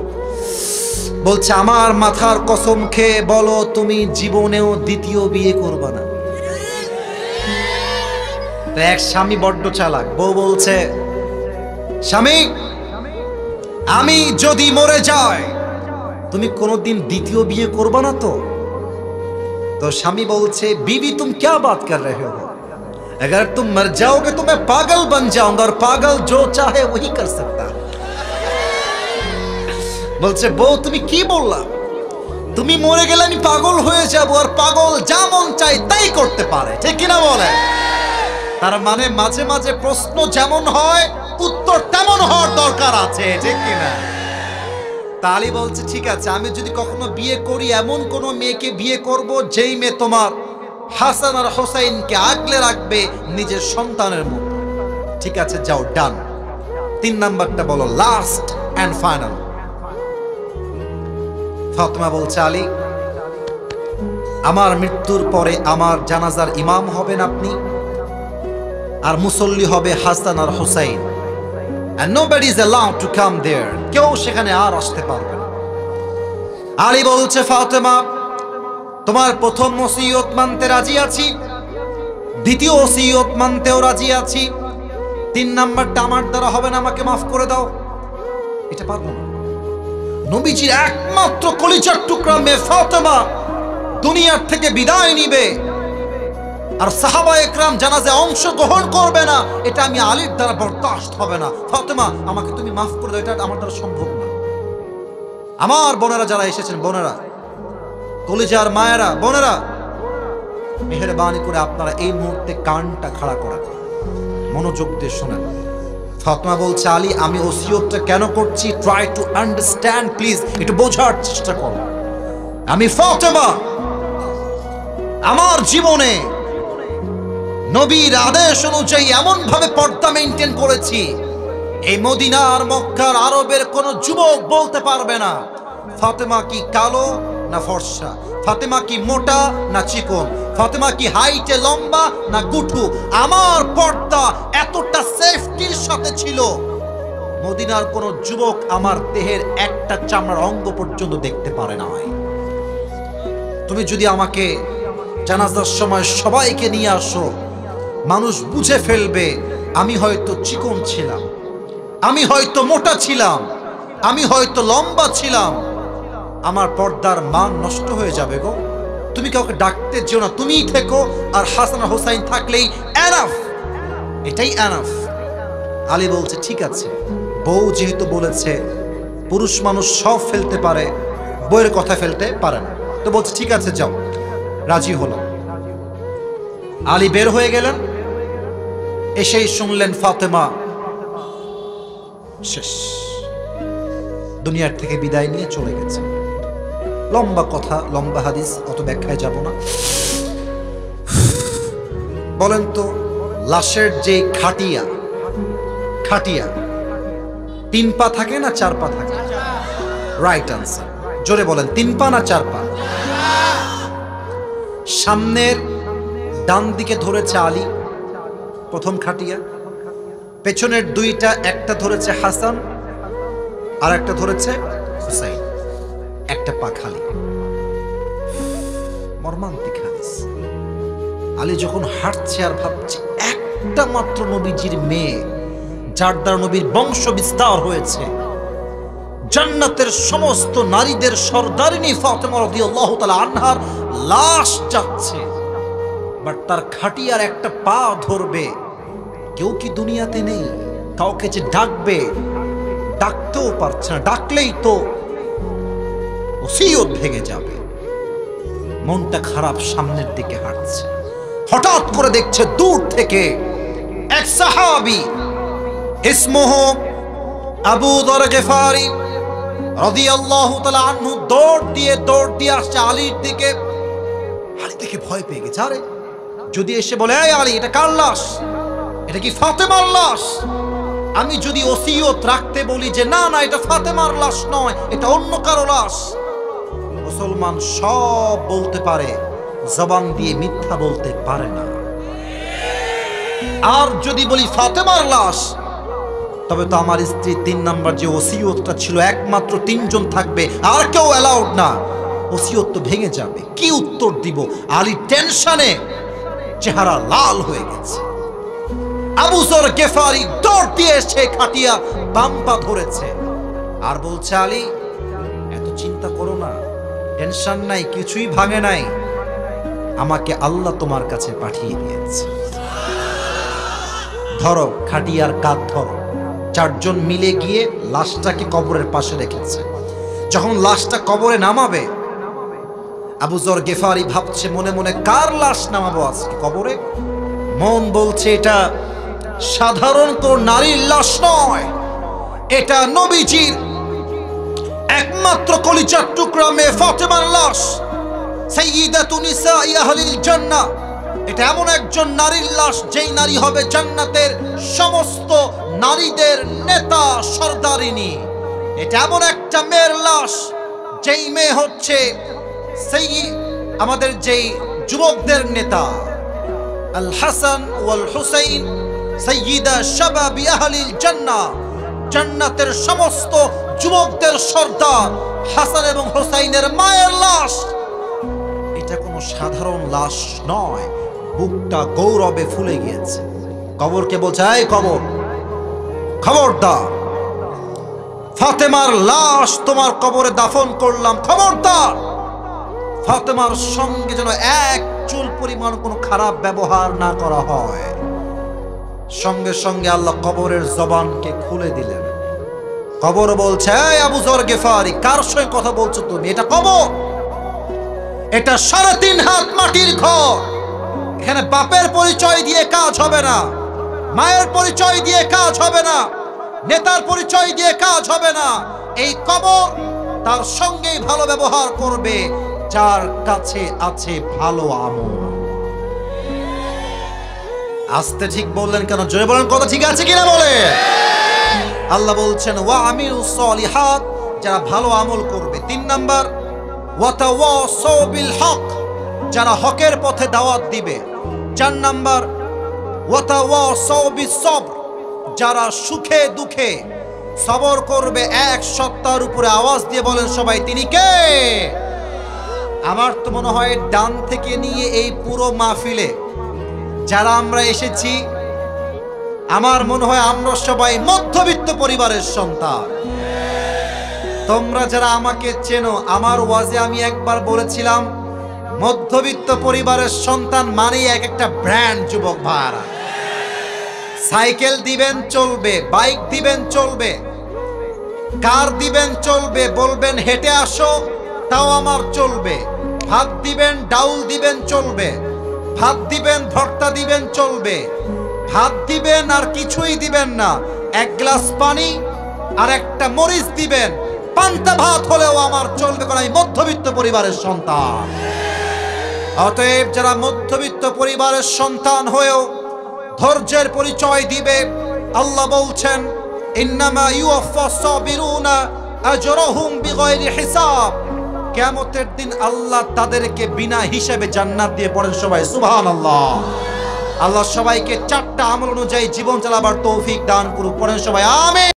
বলছে আমার মাথার কসম খেয়ে বলো তুমি জীবনেও দ্বিতীয় বিয়ে করবা না। এক স্বামী বড্ড চালাক, বউ বলছে স্বামী আমি যদি মরে যাই তুমি কোনোদিন দ্বিতীয় বিয়ে করবা না তো? তো স্বামী বলছে बीवी तुम क्या बात कर रहे हो, अगर तुम मर जाओगे तो मैं पागल बन जाऊंगा और पागल जो चाहे वही कर सकता। বলছে বউ তুমি কি বললা, তুমি মরে গেলে আমি পাগল হয়ে যাব, আর পাগল যা মন চাই তাই করতে পারে। ঠিক কিনা বলে? তার মানে মাঝে মাঝে প্রশ্ন যেমন হয় উত্তর তেমন হওয়ার দরকার আছে। ঠিক কিনা? তালি বলছে ঠিক আছে, আমি যদি কখনো বিয়ে করি এমন কোন মেয়েকে বিয়ে করব যেই মেয়ে তোমার হাসান আর হোসাইনকে আগলে রাখবে নিজের সন্তানের মতো। ঠিক আছে যাও, ডান। 3 নাম্বারটা বলো, লাস্ট এন্ড ফাইনাল। ফাতেমা বলছে আলী আমার মৃত্যুর পরে আমার জানাজার ইমাম হবেন আপনি, আর মুসল্লি হবে হাসান আর Hossain, and nobody is allowed to come there, কেউ সেখানে আর আসতে পারবে না। আলী বলছে ফাতেমা তোমার প্রথম ওসিয়ত মানতে রাজি আছি, দ্বিতীয় ওসিয়ত মানতেও রাজি আছি, 3 নাম্বারটা আমার দ্বারা হবে না, আমাকে মাফ করে দাও। এটা পারবো না। নবীজির একমাত্র কলিজার টুকরা মেয়ে ফাতেমা দুনিয়ার থেকে বিদায় নিবে, আর সাহাবা একরাম জানাজে অংশগ্রহণ করবে না, এটা আমি আলীর দ্বারা বরদাস্ত হবে না। ফাতেমা আমাকে তুমি মাফ করে দাও, এটা আমার দ্বারা সম্ভব না। আমার বোনেরা যারা এসেছেন, বোনেরা কলিজার মায়েরা, বোনেরা মেহেরবানি করে আপনারা এই মুহূর্তে কানটা খাড়া করা, মনোযোগ দিয়ে শোনেন। ফাতেমা বলছে আলী আমি ওসিয়তটা কেন করছি, ট্রাই টু আন্ডারস্ট্যান্ড প্লিজ, একটু বোঝার চেষ্টা করো। আমি ফাতেমা আমার জীবনে নবীর আদেশ অনুযায়ী এমন ভাবে পর্দা মেইনটেইন করেছি, এই মদিনার মক্কার আরবের কোন যুবক বলতে পারবে না ফাতেমা কি কালো না ফর্সা, ফাতেমা কি মোটা না চিকন, ফাতেমা কি হাইটে লম্বা না গুঠু। আমার পর্দা এতটা সেফটির সাথে ছিল, মদিনার কোন যুবক আমার দেহের একটা চামড়ার অঙ্গ পর্যন্ত দেখতে পারে না। তুমি যদি আমাকে জানাজার সময় সবাইকে নিয়ে আসো, মানুষ বুঝে ফেলবে আমি হয়তো চিকন ছিলাম, আমি হয়তো মোটা ছিলাম, আমি হয়তো লম্বা ছিলাম, আমার পর্দার মান নষ্ট হয়ে যাবে গো। তুমি কাউকে ডাকতে যেও না, তুমিই থেকো, আর হাসান আর হোসাইন থাকলেই এনাফ, এটাই এনাফ। আলী বলছে ঠিক আছে, বউ যেহেতু বলেছে পুরুষ মানুষ সব ফেলতে পারে, বউয়ের কথা ফেলতে পারে না, তো বলছে ঠিক আছে যাও, রাজি হলো। আলী বের হয়ে গেলেন, এসেই শুনলেন ফাতেমা শেষ, দুনিয়ার থেকে বিদায় নিয়ে চলে গেছে। লম্বা কথা, লম্বা হাদিস, অত ব্যাখ্যায় যাব না। বলেন তো লাশের যে খাটিয়া, খাটিয়া 3 পা থাকে না 4 পা থাকে? রাইট আনসার, জোরে বলেন 3 পা না 4 পা? সামনের ডান দিকে ধরেছে আলী প্রথম খাটিয়া, পেছনের 2টা, একটা ধরেছে হাসান আর একটা ধরেছে হুসাইন, একটা পা খালি। মর্মান্তিক হাদিস। আলী যখন হাঁটছে আর ভাবছে একটা মাত্র নবীজির মেয়ে, যার দ্বারা নবীর বংশ বিস্তার হয়েছে, জান্নাতের সমস্ত নারীদের সর্দারিনী ফাতেমা রাদিয়াল্লাহু তাআলা আনহার লাশ যাচ্ছে, বাট তার খাটিয়ার একটা পা ধরবে। কেউ কি দুনিয়াতে নেই? কাউকে যে ডাকবে, ডাকতেও পারছে না, ডাকলেই তো ওসিয়ত ভেঙে যাবে। মনটা খারাপ, সামনের দিকে হাঁটছে। হঠাৎ করে দেখছে দূর থেকে এক সাহাবী, ইসমুহু আবু যর গিফারি রাদিয়াল্লাহু তাআলা আনহু, দৌড় দিয়ে আসছে আলীর দিকে। আলী দেখে ভয় পেয়ে গেছে। আরে যদি এসে বলে, এই আলী, এটা কার লাশ? এটা কি ফাতেমার লাশ? আমি যদি ওসিয়ত রাখতে বলি যে না না, এটা ফাতেমার লাশ নয়, এটা অন্য কারো লাশ, মুসলমান সব বলতে পারে, জবান দিয়ে মিথ্যা বলতে পারে না। আর যদি বলি ফাতেমার লাশ, তবে তো আমার স্ত্রী 3 নাম্বার যে ওসিয়তটা ছিল, একমাত্র 3 জন থাকবে, আর কেউ অ্যালাউড না, ওসিয়ত তো ভেঙে যাবে। কি উত্তর দিব? আলী টেনশনে চেহারা লাল হয়ে গেছে। আবু যর গিফারি দৌড় দিয়ে এসে খাটিয়া বাম পা ধরেছে আর বলছে, আলী, এত চিন্তা করো না, টেনশন নাই, কিছুই ভাঙে নাই, আমাকে আল্লাহ তোমার কাছে পাঠিয়ে দিয়েছে। ধরো খাটিয়ার কাঁধ ধরো। 4 জন মিলে গিয়ে লাশটাকে কবরের পাশে রেখেছে। যখন লাশটা কবরে নামাবে, আবু যর গিফারি ভাবছে মনে মনে, কার লাশ নামাবো আজকে কবরে? মন বলছে এটা সাধারণ কোন নারীর লাশ নয়, এটা নবীজির একমাত্র কলিজার টুকরা মেয়ে ফাতেমার লাশ, সাইয়্যিদাতু নিসাই আহলিল জান্নাহ। এটা এমন একজন নারীর লাশ, যেই নারী হবে জান্নাতের সমস্ত নারীদের নেতা, সর্দারিনী। এটা এমন একটা মেয়ের লাশ, যেই মেয়ে হচ্ছে আমাদের যেই যুবকদের নেতা, আল হাসান ওয়াল হুসাইন সাইয়্যিদা শাবাবি আহলিল জান্নাহ, জান্নাতের সমস্ত যুবকদের সর্দার হাসান এবং হুসাইনের মায়ের লাশ। এটা কোনো সাধারণ লাশ নয়। বুকটা গৌরবে ফুলে গিয়েছে। কবরকে বলছে, এই কবর, খবরদার, ফাতেমার লাশ তোমার কবরে দাফন করলাম, খবরদার ফাতেমার সঙ্গে যেন এক চুল পরিমাণ কোনো খারাপ ব্যবহার না করা হয়। সঙ্গে সঙ্গে আল্লাহ কবরের জবানকে খুলে দিলেন। কবর বলছে, এই আবু যর গিফারি, কার সঙ্গে কথা বলছো তুমি? এটা কবর, এটা 3.5 হাত মাটির ঘর। এখানে বাপের পরিচয় দিয়ে কাজ হবে না, মায়ের পরিচয় দিয়ে কাজ হবে না, নেতার পরিচয় দিয়ে কাজ হবে না। এই কবর তার সঙ্গেই ভালো ব্যবহার করবে যার কাছে আছে ভালো আমল। আস্তে ঠিক বললেন কেন? জোরে বলেন, কথা ঠিক আছে কিনা বলে। আল্লাহ বলছেন, ওয়া আমিলুস সলিহাত, যারা ভালো আমল করবে। 3 নাম্বার, ওয়া তাওয়াসাউ বিল হক, যারা হকের পথে দাওয়াত দিবে। 4 নাম্বার, ওয়া তাওয়াসাউ বিস সবর, যারা সুখে দুঃখে সবর করবে। এক সত্তার উপরে আওয়াজ দিয়ে বলেন সবাই, তিনি কে? আমার তো মনে হয় ডান থেকে নিয়ে এই পুরো মাহফিলে যারা আমরা এসেছি, আমার মনে হয় আমরা সবাই মধ্যবিত্ত পরিবারের সন্তান। তোমরা যারা আমাকে চেনো, আমার ওয়াজে আমি একবার বলেছিলাম, মধ্যবিত্ত পরিবারের সন্তান মানেই এক একটা ব্র্যান্ড। যুবক ভাইরা, সাইকেল দিবেন চলবে, বাইক দিবেন চলবে, কার দিবেন চলবে, বলবেন হেঁটে আসো তাও আমার চলবে। ভাত দিবেন, ডাউল দিবেন চলবে, ভাত দিবেন, ভর্তা দিবেন চলবে, ভাত দিবেন আর কিছুই দিবেন না, 1 গ্লাস পানি আর একটা মরিচ দিবেন, পান্তা ভাত হলেও আমার চলবে, কারণ আমি মধ্যবিত্ত পরিবারের সন্তান। অতএব যারা মধ্যবিত্ত পরিবারের সন্তান হয়েও ধৈর্যের পরিচয় দিবে, আল্লাহ বলছেন, ইন্নামা ইউওয়াফাস সাবিরুনা আজরাহুম বিগাইরি হিসাব। কিয়ামতের দিন আল্লাহ তাদেরকে বিনা হিসাবে জান্নাত দিয়ে। পড়েন সবাই সুবহানাল্লাহ। আল্লাহ সবাইকে 4টা আমল অনুযায়ী জীবন চালাবার তৌফিক দান করুক। পড়েন সবাই আমিন।